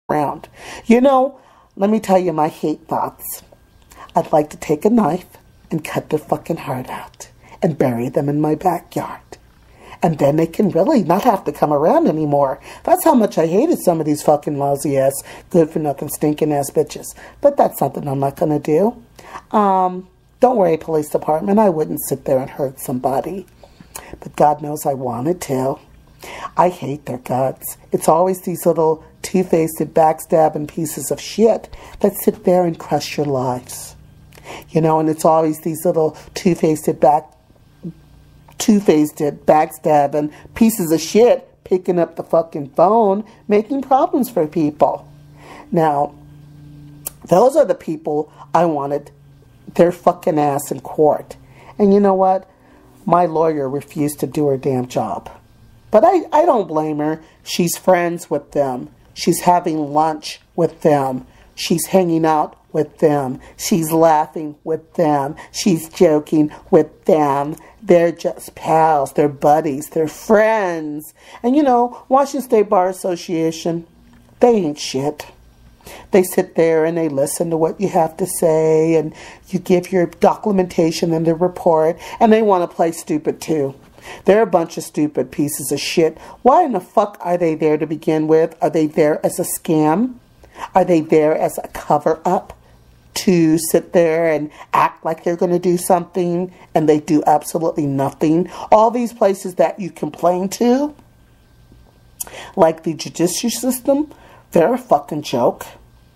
around. You know, let me tell you my hate thoughts. I'd like to take a knife and cut their fucking heart out and bury them in my backyard. And then they can really not have to come around anymore. That's how much I hated some of these fucking lousy-ass, good-for-nothing, stinking-ass bitches. But that's something I'm not going to do. Don't worry, police department. I wouldn't sit there and hurt somebody. But God knows I wanted to. I hate their guts. It's always these little two-faced, backstabbing pieces of shit that sit there and crush your lives. You know, and it's always these little two-faced, backstabbing pieces of shit picking up the fucking phone, making problems for people. Now, those are the people I wanted their fucking ass in court. And you know what? My lawyer refused to do her damn job. But I don't blame her. She's friends with them. She's having lunch with them. She's hanging out with them. She's laughing with them. She's joking with them. They're just pals. They're buddies. They're friends. And you know, Washington State Bar Association, they ain't shit. They sit there and they listen to what you have to say, and you give your documentation and the report, and they want to play stupid too. They're a bunch of stupid pieces of shit. Why in the fuck are they there to begin with? Are they there as a scam? Are they there as a cover-up to sit there and act like they're going to do something and they do absolutely nothing? All these places that you complain to, like the judicial system, they're a fucking joke.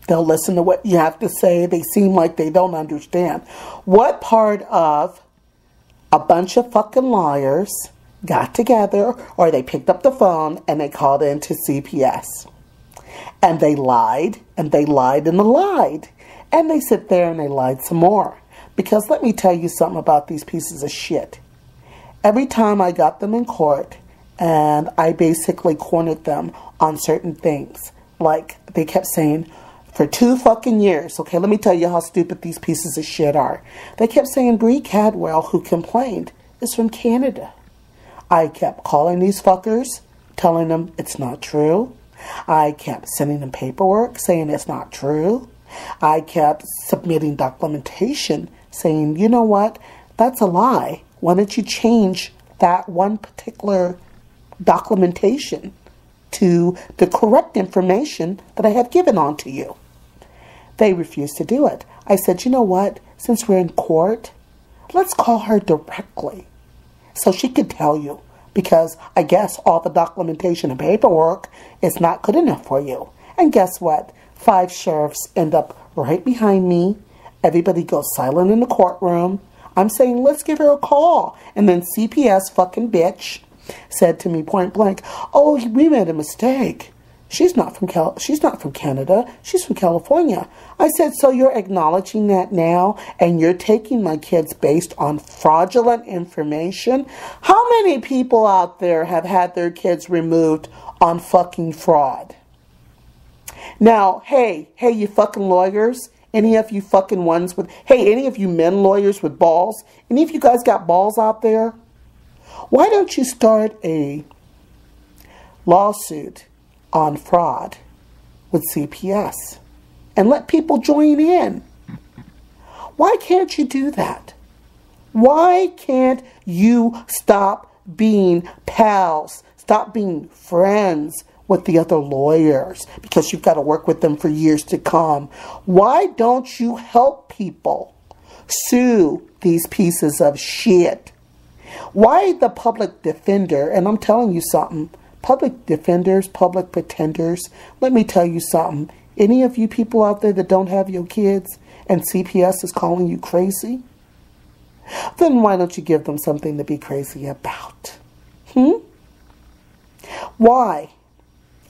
They'll listen to what you have to say. They seem like they don't understand. What part of a bunch of fucking liars got together, or they picked up the phone and they called into CPS? And they lied, and they lied, and they lied. And they sit there and they lied some more. Because let me tell you something about these pieces of shit. Every time I got them in court, and I basically cornered them on certain things, like they kept saying, for 2 fucking years, okay, let me tell you how stupid these pieces of shit are. They kept saying Bree Cadwell, who complained, is from Canada. I kept calling these fuckers, telling them it's not true. I kept sending them paperwork saying it's not true. I kept submitting documentation saying, you know what, that's a lie. Why don't you change that one particular documentation to the correct information that I have given on to you? They refused to do it. I said, you know what, since we're in court, let's call her directly so she could tell you, because I guess all the documentation and paperwork is not good enough for you. And guess what? 5 sheriffs end up right behind me. Everybody goes silent in the courtroom. I'm saying, let's give her a call. And then CPS fucking bitch said to me point blank, oh, we made a mistake. She's not from Canada. She's from California. I said, so you're acknowledging that now, and you're taking my kids based on fraudulent information? How many people out there have had their kids removed on fucking fraud? Now, hey, you fucking lawyers, any of you fucking ones with, hey, any of you men lawyers with balls, any of you guys got balls out there? Why don't you start a lawsuit on fraud with CPS and let people join in? Why can't you do that? Why can't you stop being pals, stop being friends with the other lawyers, because you've got to work with them for years to come? Why don't you help people sue these pieces of shit? Why the public defender? And I'm telling you something, public defenders, public pretenders, let me tell you something. Any of you people out there that don't have your kids and CPS is calling you crazy, then why don't you give them something to be crazy about? Why?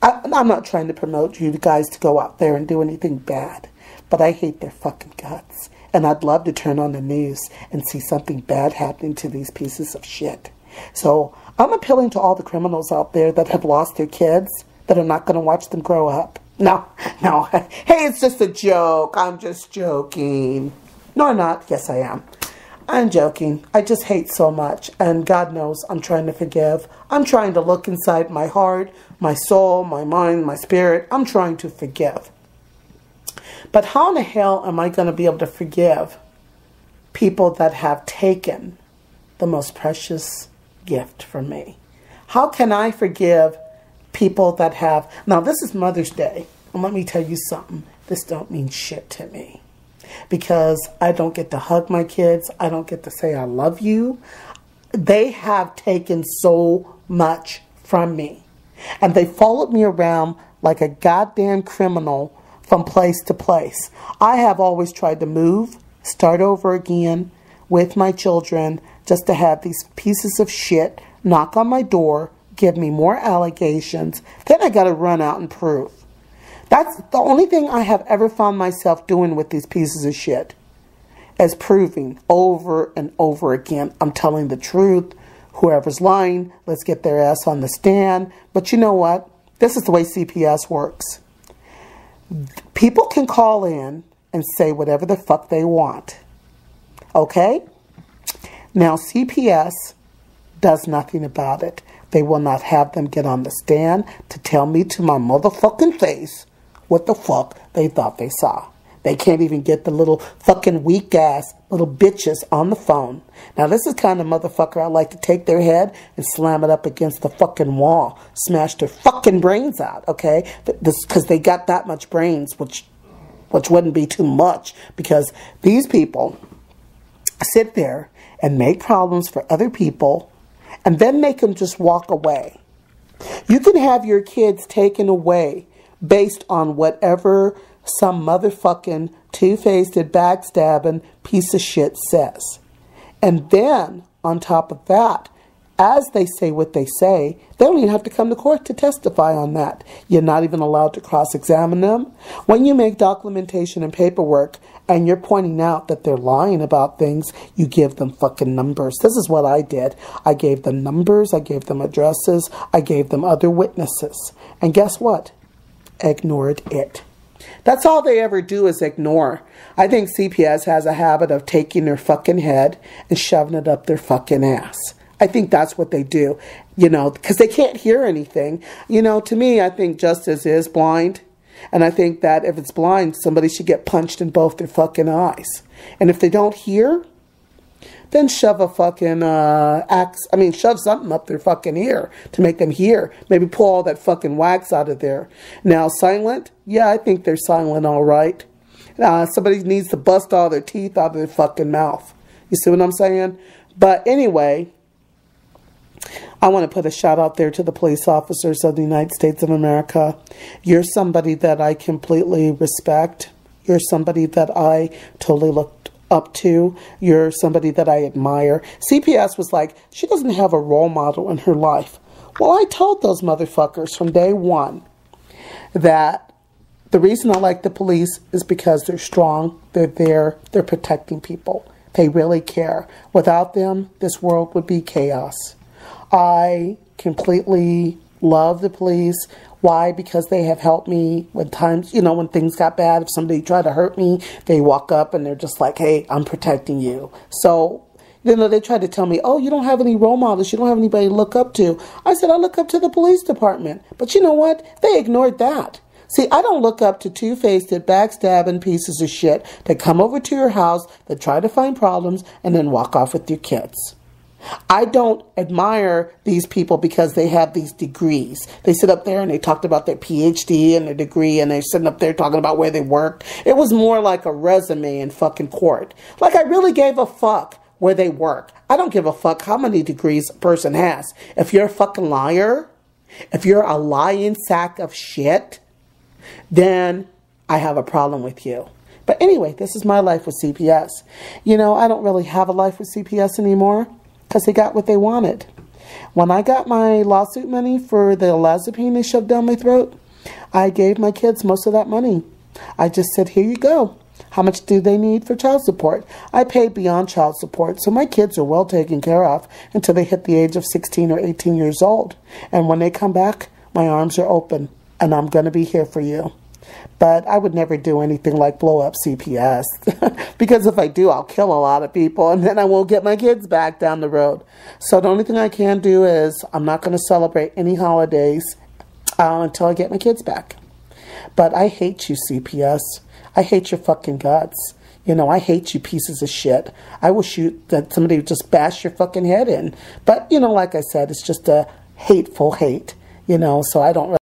I'm not trying to promote you guys to go out there and do anything bad, but I hate their fucking guts. And I'd love to turn on the news and see something bad happening to these pieces of shit. So I'm appealing to all the criminals out there that have lost their kids, that are not going to watch them grow up. No. Hey, it's just a joke. I'm just joking. No, I'm not. Yes, I am. I'm joking. I just hate so much. And God knows I'm trying to forgive. I'm trying to look inside my heart, my soul, my mind, my spirit. I'm trying to forgive. But how in the hell am I going to be able to forgive people that have taken the most precious gift from me? How can I forgive people that have... Now, this is Mother's Day. And let me tell you something. This don't mean shit to me. Because I don't get to hug my kids. I don't get to say I love you. They have taken so much from me. And they followed me around like a goddamn criminal from place to place. I have always tried to move, start over again with my children, just to have these pieces of shit knock on my door, give me more allegations. Then I got to run out and prove. That's the only thing I have ever found myself doing with these pieces of shit, is proving over and over again I'm telling the truth. Whoever's lying, let's get their ass on the stand. But you know what? This is the way CPS works. People can call in and say whatever the fuck they want. Okay? Now, CPS does nothing about it. They will not have them get on the stand to tell me to my motherfucking face what the fuck they thought they saw. They can't even get the little fucking weak-ass little bitches on the phone. Now, this is kind of motherfucker I like to take their head and slam it up against the fucking wall. Smash their fucking brains out, okay? Because they got that much brains, which wouldn't be too much. Because these people sit there and make problems for other people and then make them just walk away. You can have your kids taken away based on whatever some motherfucking two-faced, backstabbing piece of shit says. And then, on top of that, as they say what they say, they don't even have to come to court to testify on that. You're not even allowed to cross-examine them. When you make documentation and paperwork and you're pointing out that they're lying about things, you give them fucking numbers. This is what I did. I gave them numbers, I gave them addresses, I gave them other witnesses. And guess what? Ignored it. That's all they ever do is ignore. I think CPS has a habit of taking their fucking head and shoving it up their fucking ass. I think that's what they do, you know, because they can't hear anything. You know, to me, I think justice is blind. And I think that if it's blind, somebody should get punched in both their fucking eyes. And if they don't hear, then shove a fucking shove something up their fucking ear to make them hear. Maybe pull all that fucking wax out of there. Now, silent? Yeah, I think they're silent all right. Somebody needs to bust all their teeth out of their fucking mouth. You see what I'm saying? But anyway, I want to put a shout out there to the police officers of the United States of America. You're somebody that I completely respect. You're somebody that I totally look up to. You're somebody that I admire. CPS was like, she doesn't have a role model in her life. Well, I told those motherfuckers from day one that the reason I like the police is because they're strong, they're there, they're protecting people. They really care. Without them, this world would be chaos. I completely love the police. Why? Because they have helped me when times, you know, when things got bad. If somebody tried to hurt me, they walk up and they're just like, hey, I'm protecting you. So, you know, they tried to tell me, oh, you don't have any role models. You don't have anybody to look up to. I said, I look up to the police department. But you know what? They ignored that. See, I don't look up to two-faced, backstabbing pieces of shit that come over to your house, that try to find problems, and then walk off with your kids. I don't admire these people because they have these degrees. They sit up there and they talked about their PhD and their degree, and they're sitting up there talking about where they worked. It was more like a resume in fucking court. Like, I really gave a fuck where they work. I don't give a fuck how many degrees a person has. If you're a fucking liar, if you're a lying sack of shit, then I have a problem with you. But anyway, this is my life with CPS. You know, I don't really have a life with CPS anymore, because they got what they wanted. When I got my lawsuit money for the olanzapine they shoved down my throat, I gave my kids most of that money. I just said, here you go. How much do they need for child support? I paid beyond child support, so my kids are well taken care of until they hit the age of 16 or 18 years old. And when they come back, my arms are open, and I'm going to be here for you. But I would never do anything like blow up CPS. Because if I do, I'll kill a lot of people, and then I won't get my kids back down the road. So the only thing I can do is I'm not going to celebrate any holidays until I get my kids back. But I hate you, CPS. I hate your fucking guts. You know, I hate you pieces of shit. I will shoot that somebody would just bash your fucking head in. But, you know, like I said, it's just a hateful hate, you know, so I don't really